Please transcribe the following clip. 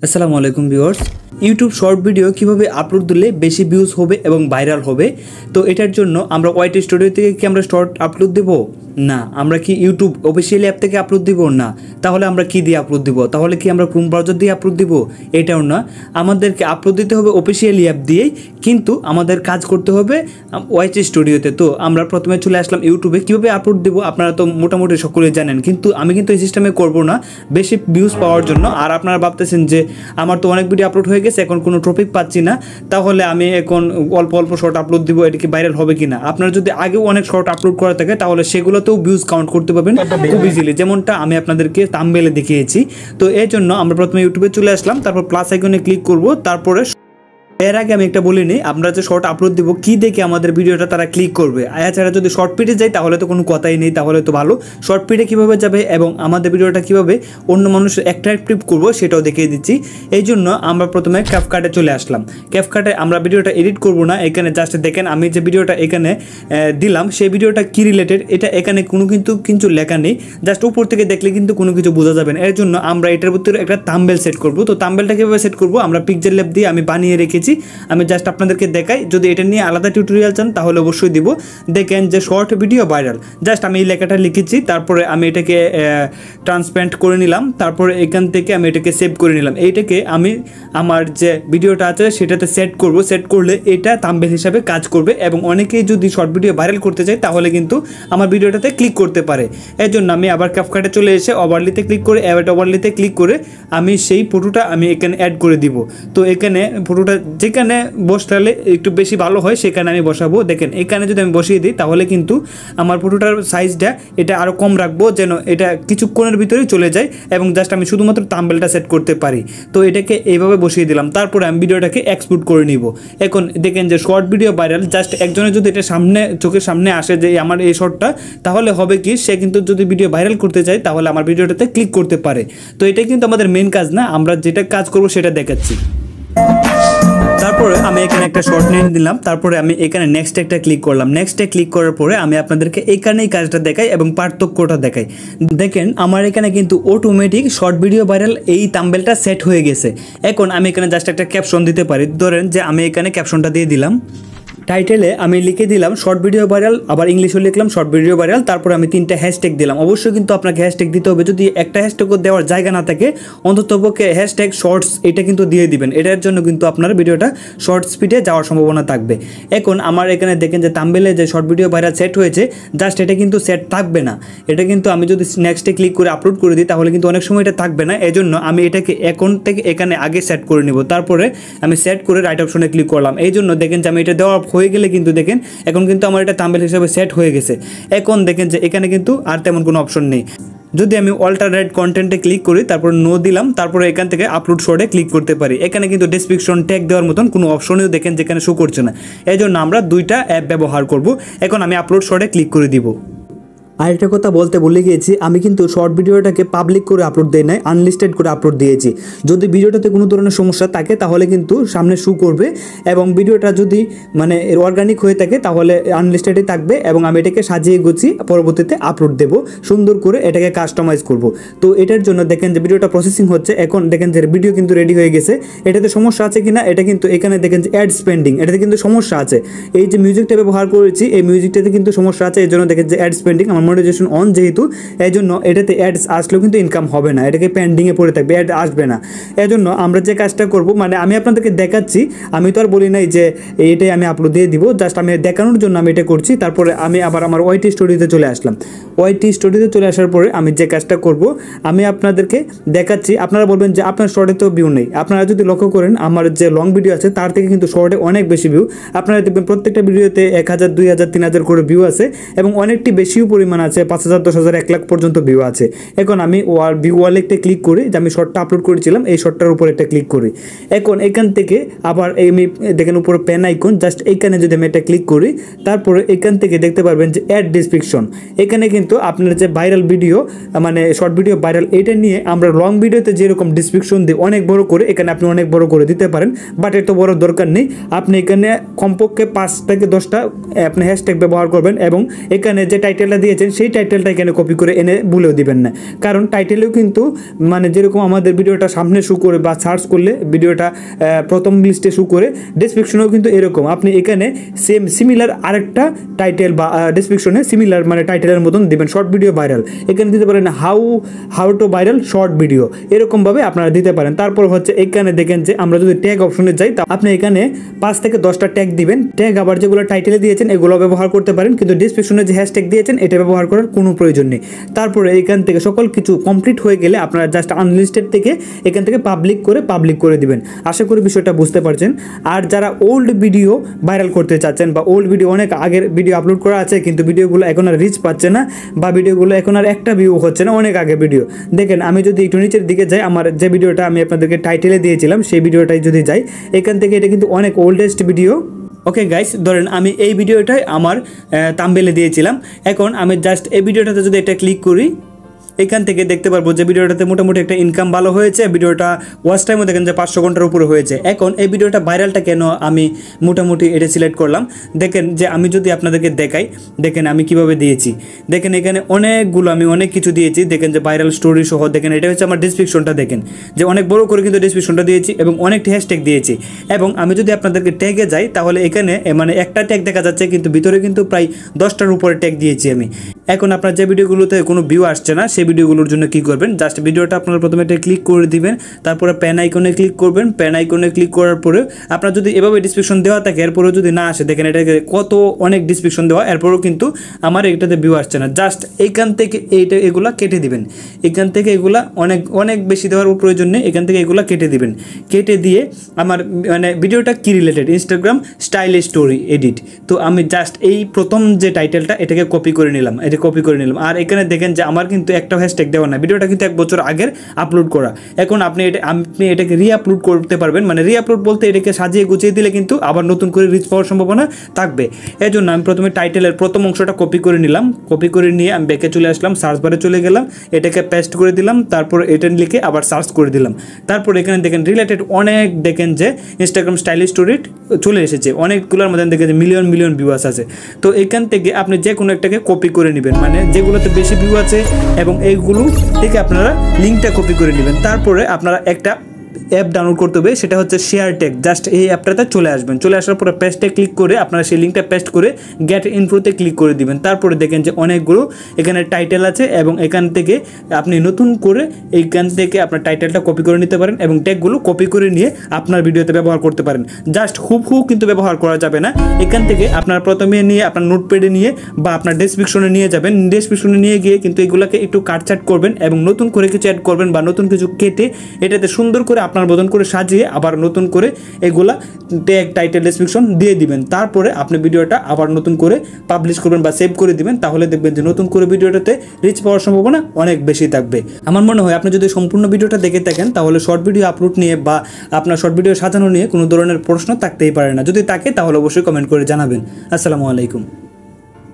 আসসালামু আলাইকুম viewers. YouTube short video কিভাবে আপলোড দিলে বেশি ভিউজ হবে এবং ভাইরাল হবে, তো এটার জন্য আমরা ওয়াইটি স্টুডিও থেকে কি আমরা শর্ট আপলোড দেব? না। আমরা কি ইউটিউব অফিসিয়াল অ্যাপ থেকে আপলোড দিব? না। তাহলে আমরা কি দিয়ে আপলোড দিব? তাহলে কি আমরা ক্রোম ব্রাউজার দিয়ে আপলোড দিব? এটাও না, আমাদেরকে আপলোড দিতে হবে অফিসিয়াল অ্যাপ দিয়েই, কিন্তু আমাদের কাজ করতে হবে ওয়াইটি স্টুডিওতে। তো আমরা প্রথমে চলে আসলাম ইউটিউবে। কীভাবে আপলোড দেবো আপনারা তো মোটামুটি সকলেই জানেন, কিন্তু আমি কিন্তু এই সিস্টেমে করবো না বেশি ভিউজ পাওয়ার জন্য। আর আপনারা ভাবতেছেন যে আমার তো অনেক ভিডিও আপলোড হয়ে গেছে, এখন কোনো টপিক পাচ্ছি না, তাহলে আমি এখন অল্প অল্প শর্ট আপলোড দিব, এটা কি ভাইরাল হবে কি না? আপনারা যদি আগেও অনেক শর্ট আপলোড করা থাকে তাহলে সেগুলোতেও ভিউজ কাউন্ট করতে পারবেন খুব ইজিলি, যেমনটা আমি আপনাদেরকে থাম্বনেইলে দেখিয়েছি। তো এর জন্য আমরা প্রথমে ইউটিউবে চলে আসলাম, তারপর প্লাস আইকনে ক্লিক করব। তারপরে এর আগে আমি একটা বলিনি, আমরা যে শর্ট আপলোড দিব কি দেখে আমাদের ভিডিওটা তারা ক্লিক করবে। এছাড়া যদি শর্ট পিটে যায় তাহলে তো কোনো কথাই নেই, তাহলে তো ভালো। শর্ট পিটে কীভাবে যাবে এবং আমাদের ভিডিওটা কীভাবে অন্য মানুষ অ্যাট্রাক্টিভ করবো সেটাও দেখিয়ে দিচ্ছি। এই জন্য আমরা প্রথমে ক্যাপকাটে চলে আসলাম। ক্যাপকাটে আমরা ভিডিওটা এডিট করব না, এখানে জাস্ট দেখেন আমি যে ভিডিওটা এখানে দিলাম সেই ভিডিওটা কি রিলেটেড এটা এখানে কোনো কিন্তু লেখা নেই, জাস্ট উপর থেকে দেখলে কিন্তু কোনো কিছু বোঝা যাবে না। এর জন্য আমরা এটার ভিতরে একটা থাম্বনেল সেট করব। তো থাম্বনেলটা কীভাবে সেট করব, আমরা পিক্সেল ল্যাব দিয়ে আমি বানিয়ে রেখেছি, আমি জাস্ট আপনাদেরকে দেখাই। যদি এটা নিয়ে আলাদা টিউটোরিয়াল চান তাহলে অবশ্যই দিব। দেখেন যে শর্ট ভিডিও ভাইরাল, জাস্ট আমি এই লেখাটা লিখেছি, তারপরে আমি এটাকে ট্রান্সপারেন্ট করে নিলাম, তারপরে এখান থেকে আমি এটাকে সেভ করে নিলাম। এইটাকে আমি আমার যে ভিডিওটা আছে সেটাতে সেট করব। সেট করলে এটা থাম্বনেল হিসাবে কাজ করবে এবং অনেকেই যদি শর্ট ভিডিও ভাইরাল করতে চায় তাহলে কিন্তু আমার ভিডিওটাতে ক্লিক করতে পারে। এর জন্য আমি আবার ক্যাপকাটে চলে এসে ওভারলিতে ক্লিক করে অ্যাড ওভারলিতে ক্লিক করে আমি সেই ফটোটা আমি এখানে অ্যাড করে দিব। তো এখানে ফটোটা যেখানে বসালে একটু বেশি ভালো হয় সেখানে আমি বসাবো। দেখেন এখানে যদি আমি বসিয়ে দিই তাহলে কিন্তু আমার ফটোটার সাইজটা এটা আরও কম রাখবো, যেন এটা কিছুক্ষণের ভিতরেই চলে যায় এবং জাস্ট আমি শুধুমাত্র থাম্বনেলটা সেট করতে পারি। তো এটাকে এইভাবে বসিয়ে দিলাম, তারপরে আমি ভিডিওটাকে এক্সপোর্ট করে নিব। এখন দেখেন যে শর্ট ভিডিও ভাইরাল, জাস্ট একজনের যদি এটা চোখের সামনে আসে যে আমার এই শর্টটা, তাহলে হবে কি সে কিন্তু যদি ভিডিও ভাইরাল করতে চায় তাহলে আমার ভিডিওটাতে ক্লিক করতে পারে। তো এটাই কিন্তু আমাদের মেন কাজ না, আমরা যেটা কাজ করব সেটা দেখাচ্ছি। তারপরে আমি এখানে একটা শর্ট নিয়ে দিলাম, তারপরে আমি এখানে নেক্সট একটা ক্লিক করলাম। নেক্সটে ক্লিক করার পরে আমি আপনাদেরকে এখানেই কাজটা দেখাই এবং পার্থক্যটা দেখাই। দেখেন আমার এখানে কিন্তু অটোমেটিক শর্ট ভিডিও ভাইরাল এই থাম্বনেলটা সেট হয়ে গেছে। এখন আমি এখানে জাস্ট একটা ক্যাপশন দিতে পারি। ধরেন যে আমি এখানে ক্যাপশনটা দিয়ে দিলাম, টাইটেলে আমি লিখে দিলাম শর্ট ভিডিও ভাইরাল, আবার ইংলিশও লিখলাম শর্ট ভিডিও ভাইরাল, তারপরে আমি 3টা হ্যাশট্যাগ দিলাম। অবশ্যই কিন্তু আপনাকে হ্যাশট্যাগ দিতে হবে, যদি একটা হ্যাশট্যাগও দেওয়ার জায়গা না থাকে অন্ততপক্ষে হ্যাশট্যাগ শর্টস এটা কিন্তু দিয়ে দিবেন। এটার জন্য কিন্তু আপনার ভিডিওটা শর্ট স্পিডে যাওয়ার সম্ভাবনা থাকবে। এখন আমার এখানে দেখেন যে থাম্বনেলে যে শর্ট ভিডিও ভাইরাল সেট হয়েছে, জাস্ট এটা কিন্তু সেট থাকবে না। এটা কিন্তু আমি যদি নেক্সটে ক্লিক করে আপলোড করে দিই তাহলে কিন্তু অনেক সময় এটা থাকবে না। এজন্য আমি এটাকে এখন থেকে এখানে আগে সেট করে নিব। তারপরে আমি সেট করে রাইট অপশনে ক্লিক করলাম। এই জন্য দেখেন যে আমি এটা দেওয়া হয়ে গেলে কিন্তু দেখেন এখন কিন্তু আমার এটা থাম্বনেল হিসেবে সেট হয়ে গেছে। এখন দেখেন যে এখানে কিন্তু আর তেমন কোনো অপশন নেই। যদি আমি অল্টারনেট কন্টেন্টে ক্লিক করি, তারপর নো দিলাম, তারপরে এখান থেকে আপলোড শর্টে ক্লিক করতে পারি। এখানে কিন্তু ডেসক্রিপশন ট্যাগ দেওয়ার মতন কোনো অপশনও দেখেন যেখানে শো করছে না। এই জন্য আমরা 2টা অ্যাপ ব্যবহার করব। এখন আমি আপলোড শর্টে ক্লিক করে দিব। আরেকটা কথা বলতে ভুলে গিয়েছি, আমি কিন্তু শর্ট ভিডিওটাকে পাবলিক করে আপলোড দেই নাই, আনলিস্টেড করে আপলোড দিয়েছি। যদি ভিডিওটাতে কোনো ধরনের সমস্যা থাকে তাহলে কিন্তু সামনে শো করবে, এবং ভিডিওটা যদি মানে অর্গানিক হয়ে থাকে তাহলে আনলিস্টেডই থাকবে, এবং আমি এটাকে সাজিয়ে গুছিয়ে পরবর্তীতে আপলোড দেবো সুন্দর করে, এটাকে কাস্টমাইজ করব। তো এটার জন্য দেখেন যে ভিডিওটা প্রসেসিং হচ্ছে। এখন দেখেন যে ভিডিও কিন্তু রেডি হয়ে গেছে। এটাতে সমস্যা আছে কিনা, এটা কিন্তু এখানে দেখেন যে অ্যাড স্পেন্ডিং, এটাতে কিন্তু সমস্যা আছে। এই যে মিউজিকটা ব্যবহার করেছি এই মিউজিকটাতে কিন্তু সমস্যা আছে, এই জন্য দেখেন যে অ্যাড স্পেন্ডিং, আমার মনিটাইজেশন অন যেহেতু, এই জন্য এটাতে অ্যাডস আসলেও কিন্তু ইনকাম হবে না, এটাকে পেন্ডিংয়ে পড়ে থাকবে, অ্যাড আসবে না। এই জন্য আমরা যে কাজটা করব, মানে আমি আপনাদেরকে দেখাচ্ছি, আমি তো আর বলি নাই যে এইটাই আমি আপলোড দিয়ে দিব, জাস্ট আমি দেখানোর জন্য আমি এটা করছি। তারপরে আমি আবার আমার ওয়াইটি স্টুডিওতে চলে আসলাম। ওয়াইটি স্টুডিওতে চলে আসার পরে আমি যে কাজটা করব আমি আপনাদেরকে দেখাচ্ছি। আপনারা বলবেন যে আপনার শর্টে তো ভিউ নেই। আপনারা যদি লক্ষ্য করেন আমার যে লং ভিডিও আছে তার থেকে কিন্তু শর্টে অনেক বেশি ভিউ। আপনারা দেখবেন প্রত্যেকটা ভিডিওতে 1000, 2000, 3000 করে ভিউ আছে এবং অনেকটি বেশিও পরিমাণ আছে, 5000, 10,000, 1 লাখ পর্যন্ত ভিউ আছে। এখন আমি ভিউ ওয়ালেটে ক্লিক করি, যে আমি শর্টটা আপলোড করেছিলাম এই শর্টটার উপর একটা ক্লিক করি। এখন এখান থেকে আবার আমি দেখেন উপরে পেন আইকন, জাস্ট এইখানে যদি আমি এটা ক্লিক করি, তারপরে এখান থেকে দেখতে পারবেন যে অ্যাড ডেসক্রিপশন। এখানে কিন্তু আপনার যে ভাইরাল ভিডিও মানে শর্ট ভিডিও ভাইরাল, এটা নিয়ে আমরা লং ভিডিওতে যেরকম ডেসক্রিপশন দিই অনেক বড় করে, এখানে আপনি অনেক বড় করে দিতে পারেন, বাট এত বড় দরকার নেই। আপনি এখানে কমপক্ষে 5 থেকে 10টা আপনি হ্যাশট্যাগ ব্যবহার করবেন এবং এখানে যে টাইটেলটা দিয়েছেন দিয়েছেন সেই টাইটেলটা এখানে কপি করে এনে ভুলেও দিবেন না, কারণ টাইটেলেও কিন্তু মানে যেরকম আমাদের ভিডিওটা সামনে শু করে বা সার্চ করলে ভিডিওটা প্রথম লিস্টে শু করে, ডেসক্রিপশনেও কিন্তু এরকম আপনি এখানে সেম সিমিলার আরেকটা টাইটেল বা ডেসক্রিপশনে সিমিলার মানে টাইটেলের মতন দিবেন শর্ট ভিডিও ভাইরাল, এখানে দিতে পারেন how to viral short video, এরকমভাবে আপনারা দিতে পারেন। তারপর হচ্ছে এখানে দেখেন যে আমরা যদি ট্যাগ অপশনে যাই, তা আপনি এখানে 5 থেকে 10টা ট্যাগ দিবেন। ট্যাগ আবার যেগুলো টাইটেলে দিয়েছেন এগুলো ব্যবহার করতে পারেন, কিন্তু ডেসক্রিপশনে যে হ্যাশট্যাগ দিয়েছেন এটা ব্যবহার করার কোনো প্রয়োজন নেই। তারপরে এখান থেকে সকল কিছু কমপ্লিট হয়ে গেলে আপনারা জাস্ট আনলিস্টেড থেকে এখান থেকে পাবলিক করে দিবেন। আশা করি বিষয়টা বুঝতে পারছেন। আর যারা ওল্ড ভিডিও ভাইরাল করতে চাচ্ছেন বা ওল্ড ভিডিও অনেক আগের ভিডিও আপলোড করা আছে কিন্তু ভিডিওগুলো এখন আর রিচ পাচ্ছে না বা ভিডিওগুলো এখন আর একটা ভিউ হচ্ছে না, অনেক আগে ভিডিও, দেখেন আমি যদি একটু নিচের দিকে যাই, আমার যে ভিডিওটা আমি আপনাদেরকে টাইটেলে দিয়েছিলাম সেই ভিডিওটাই যদি যাই, এখান থেকে এটা কিন্তু অনেক ওল্ডেস্ট ভিডিও। ওকে গাইস, ধরেন আমি এই ভিডিওটাই আমার থাম্বনেলে দিয়েছিলাম। এখন আমি জাস্ট এই ভিডিওটাতে যদি এটা ক্লিক করি, এখান থেকে দেখতে পারবো যে ভিডিওটাতে মোটামুটি একটা ইনকাম ভালো হয়েছে, ভিডিওটা ওয়াচ টাইমও দেখেন যে 500 ঘন্টার উপরে হয়েছে। এখন এই ভিডিওটা ভাইরালটা কেন আমি মোটামুটি এটা সিলেক্ট করলাম, দেখেন যে আমি যদি আপনাদেরকে দেখাই, দেখেন আমি কিভাবে দিয়েছি, দেখেন এখানে অনেকগুলো আমি অনেক কিছু দিয়েছি, দেখেন যে ভাইরাল স্টোরি সহ, দেখেন এটা হচ্ছে আমার ডেসক্রিপশনটা, দেখেন যে অনেক বড় করে কিন্তু ডেসক্রিপশনটা দিয়েছি এবং অনেকটি হ্যাশট্যাগ দিয়েছি। এবং আমি যদি আপনাদেরকে ট্যাগে যাই তাহলে এখানে মানে একটা ট্যাগ দেখা যাচ্ছে কিন্তু ভিতরে কিন্তু প্রায় 10টার উপরে ট্যাগ দিয়েছি আমি। এখন আপনার যে ভিডিওগুলোতে কোনো ভিউ আসছে না সেই ভিডিওগুলোর জন্য কি করবেন, জাস্ট ভিডিওটা আপনারা প্রথমে এটা ক্লিক করে দিবেন, তারপরে প্যান আইকনে ক্লিক করবেন। প্যান আইকনে ক্লিক করার পরে আপনার যদি এভাবে ডিসক্রিপশন দেওয়া থাকে এরপরেও যদি না আসে, দেখেন এটা কত অনেক ডিসক্রিপশন দেওয়া, এরপরেও কিন্তু আমার এটাতে ভিউ আসছে না, জাস্ট এইখান থেকে এগুলা কেটে দিবেন। এখান থেকে এগুলা অনেক বেশি দেওয়ার প্রয়োজন নেই, এখান থেকে এগুলা কেটে দিবেন। কেটে দিয়ে আমার মানে ভিডিওটা কি related, Instagram style story edit, তো আমি জাস্ট এই প্রথম যে টাইটেলটা এটাকে কপি করে নিলাম, আর এখানে দেখেন যে আমার কিন্তু একটা হ্যাশট্যাগ দেওয়া না, ভিডিওটা কিন্তু 1 বছর আগের আপলোড করা। এখন আপনি এটাকে রিআপলোড করতে পারবেন, মানে রিআপলোড বলতে এটাকে সাজিয়ে গুছিয়ে দিলে কিন্তু আবার নতুন করে রিচ পাওয়ার সম্ভাবনা থাকবে। এই জন্য আমি প্রথমে টাইটেলের প্রথম অংশটা কপি করে নিলাম, কপি করে নিয়ে আমি ব্যাকে চলে আসলাম, সার্চ বারে চলে গেলাম, এটাকে পেস্ট করে দিলাম, তারপর এটা লিখে আবার সার্চ করে দিলাম। তারপর এখানে দেখেন রিলেটেড অনেক, দেখেন যে ইনস্টাগ্রাম স্টাইল স্টোরি চলে এসেছে, অনেকগুলোর মধ্যে দেখেন যে মিলিয়ন ভিউয়ার্স আছে। তো এখান থেকে আপনি যে কোনো একটাকে কপি করে নেবেন, মানে যেগুলোতে বেশি ভিউ আছে এবং এইগুলো থেকে আপনারা লিঙ্কটা কপি করে নেবেন। তারপরে আপনারা একটা অ্যাপ ডাউনলোড করতে হবে, সেটা হচ্ছে শেয়ার ট্যাগ, জাস্ট এই অ্যাপটাতে চলে আসবেন, চলে আসার পরে পেস্টে ক্লিক করে আপনারা সেই লিঙ্কটা পেস্ট করে গেট ইনফোতে ক্লিক করে দিবেন। তারপরে দেখেন যে অনেকগুলো এখানে টাইটেল আছে এবং এখান থেকে আপনি নতুন করে এইখান থেকে আপনার টাইটেলটা কপি করে নিতে পারেন এবং ট্যাগগুলো কপি করে নিয়ে আপনার ভিডিওতে ব্যবহার করতে পারেন। জাস্ট হুবহু কিন্তু ব্যবহার করা যাবে না, এখান থেকে আপনার প্রথমে নিয়ে আপনার নোটপ্যাডে নিয়ে বা আপনার ডেসক্রিপশনে নিয়ে যাবেন, ডেসক্রিপশনে নিয়ে গিয়ে কিন্তু এগুলোকে একটু কাটছাট করবেন এবং নতুন করে কিছু অ্যাড করবেন বা নতুন কিছু কেটে এটাতে সুন্দর করে আপনার বদন করে সাজিয়ে আবার নতুন করে এগুলা ট্যাগ টাইটেল ডেসক্রিপশন দিয়ে দিবেন। তারপরে আপনি ভিডিওটা আবার নতুন করে পাবলিশ করবেন বা সেভ করে দিবেন, তাহলে দেখবেন যে নতুন করে ভিডিওটাতে রিচ পাওয়ার সম্ভাবনা অনেক বেশি থাকবে। আমার মনে হয় আপনি যদি সম্পূর্ণ ভিডিওটা দেখে থাকেন তাহলে শর্ট ভিডিও আপলোড নিয়ে বা আপনার শর্ট ভিডিও সাজানো নিয়ে কোনো ধরনের প্রশ্ন থাকতেই পারে না, যদি থাকে তাহলে অবশ্যই কমেন্ট করে জানাবেন। আসসালামু আলাইকুম।